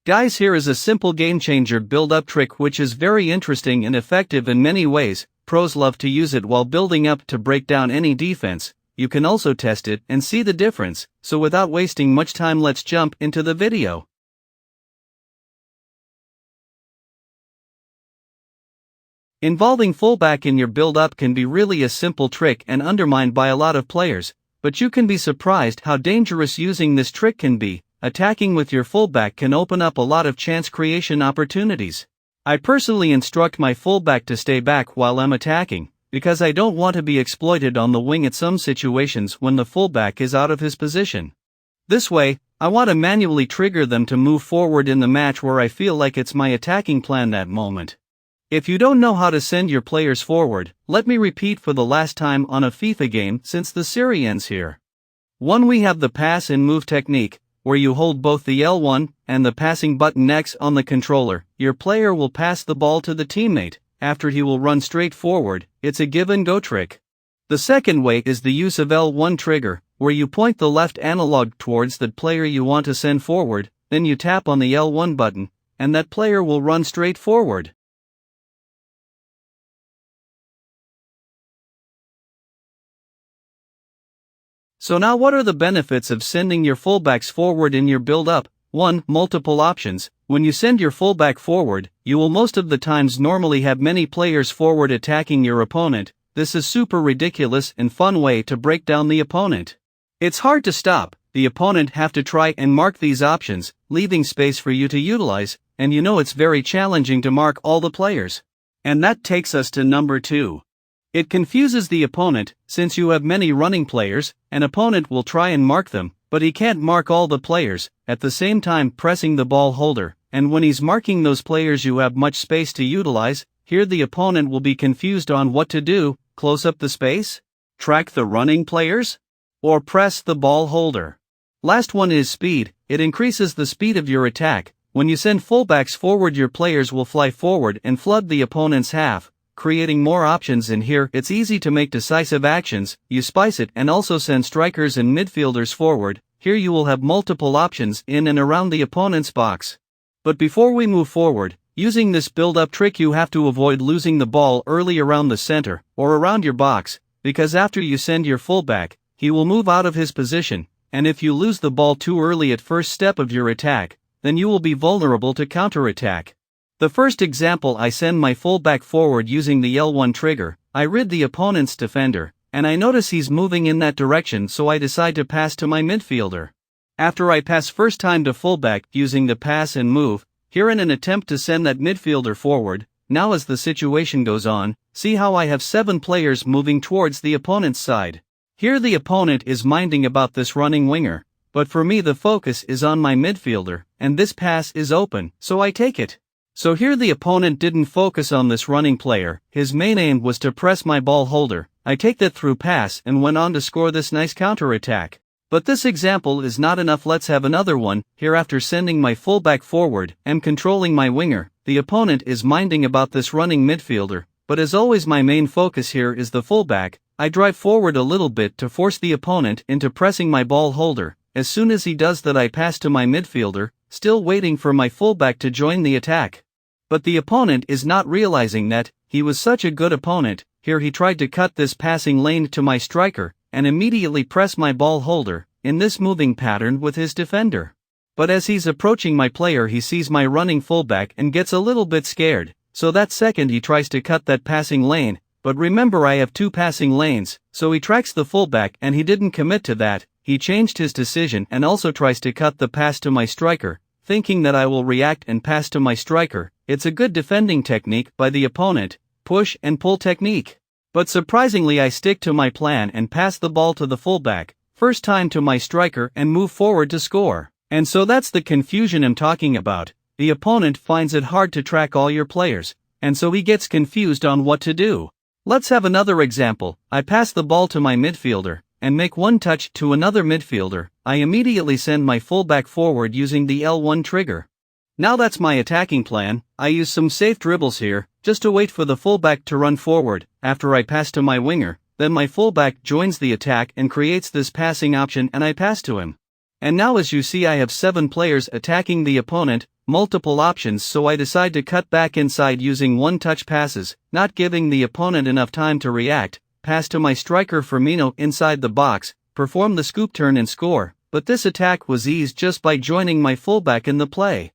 Guys, here is a simple game-changer build-up trick which is very interesting and effective in many ways. Pros love to use it while building up to break down any defense. You can also test it and see the difference, so without wasting much time, let's jump into the video. Involving fullback in your build-up can be really a simple trick and undermined by a lot of players, but you can be surprised how dangerous using this trick can be. Attacking with your fullback can open up a lot of chance creation opportunities. I personally instruct my fullback to stay back while I'm attacking, because I don't want to be exploited on the wing at some situations when the fullback is out of his position. This way, I want to manually trigger them to move forward in the match where I feel like it's my attacking plan that moment. If you don't know how to send your players forward, let me repeat for the last time on a FIFA game since the series ends here. 1. We have the pass and move technique, where you hold both the L1 and the passing button X on the controller. Your player will pass the ball to the teammate. After he will run straight forward. It's a give and go trick. The second way is the use of L1 trigger, where you point the left analog towards the player you want to send forward, then you tap on the L1 button, and that player will run straight forward. So now, what are the benefits of sending your fullbacks forward in your build-up? 1. Multiple options. When you send your fullback forward, you will most of the times normally have many players forward attacking your opponent. This is super ridiculous and fun way to break down the opponent. It's hard to stop. The opponent have to try and mark these options, leaving space for you to utilize, and you know it's very challenging to mark all the players. And that takes us to number 2. It confuses the opponent. Since you have many running players, an opponent will try and mark them, but he can't mark all the players, at the same time pressing the ball holder, and when he's marking those players you have much space to utilize. Here the opponent will be confused on what to do: close up the space, track the running players, or press the ball holder. Last one is speed. It increases the speed of your attack. When you send fullbacks forward, your players will fly forward and flood the opponent's half, creating more options. In here it's easy to make decisive actions. You spice it and also send strikers and midfielders forward. Here you will have multiple options in and around the opponent's box. But before we move forward, using this build-up trick you have to avoid losing the ball early around the center or around your box, because after you send your fullback, he will move out of his position, and if you lose the ball too early at first step of your attack, then you will be vulnerable to counterattack. The first example, I send my fullback forward using the L1 trigger. I read the opponent's defender, and I notice he's moving in that direction, so I decide to pass to my midfielder. After I pass first time to fullback using the pass and move, here in an attempt to send that midfielder forward, now as the situation goes on, see how I have 7 players moving towards the opponent's side. Here the opponent is minding about this running winger, but for me the focus is on my midfielder, and this pass is open, so I take it. So here the opponent didn't focus on this running player, his main aim was to press my ball holder. I take that through pass and went on to score this nice counterattack. But this example is not enough, let's have another one. Here after sending my fullback forward and controlling my winger, the opponent is minding about this running midfielder, but as always my main focus here is the fullback. I drive forward a little bit to force the opponent into pressing my ball holder. As soon as he does that I pass to my midfielder, still waiting for my fullback to join the attack. But the opponent is not realizing that he was such a good opponent. Here he tried to cut this passing lane to my striker, and immediately press my ball holder, in this moving pattern with his defender. But as he's approaching my player he sees my running fullback and gets a little bit scared, so that second he tries to cut that passing lane, but remember I have 2 passing lanes, so he tracks the fullback and he didn't commit to that. He changed his decision and also tries to cut the pass to my striker, thinking that I will react and pass to my striker. It's a good defending technique by the opponent, push and pull technique. But surprisingly I stick to my plan and pass the ball to the fullback, first time to my striker, and move forward to score. And so that's the confusion I'm talking about. The opponent finds it hard to track all your players, and so he gets confused on what to do. Let's have another example. I pass the ball to my midfielder, and make one touch to another midfielder. I immediately send my fullback forward using the L1 trigger. Now that's my attacking plan. I use some safe dribbles here, just to wait for the fullback to run forward. After I pass to my winger, then my fullback joins the attack and creates this passing option and I pass to him. And now as you see I have 7 players attacking the opponent, multiple options, so I decide to cut back inside using one-touch passes, not giving the opponent enough time to react, pass to my striker Firmino inside the box, perform the scoop turn and score, but this attack was eased just by joining my fullback in the play.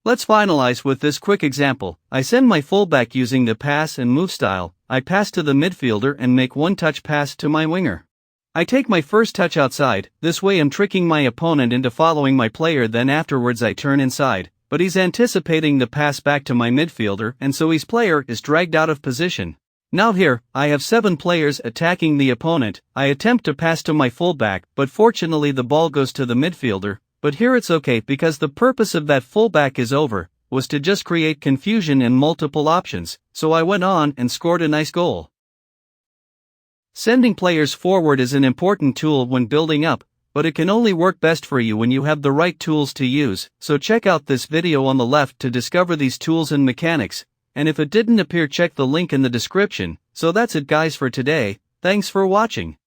Let's finalize with this quick example. I send my fullback using the pass and move style, I pass to the midfielder and make one-touch pass to my winger. I take my first touch outside, this way I'm tricking my opponent into following my player, then afterwards I turn inside, but he's anticipating the pass back to my midfielder and so his player is dragged out of position. Now here, I have 7 players attacking the opponent, I attempt to pass to my fullback but fortunately the ball goes to the midfielder, but here it's okay because the purpose of that fullback is over, was to just create confusion and multiple options, so I went on and scored a nice goal. Sending players forward is an important tool when building up, but it can only work best for you when you have the right tools to use, so check out this video on the left to discover these tools and mechanics, and if it didn't appear check the link in the description. So that's it guys for today, thanks for watching.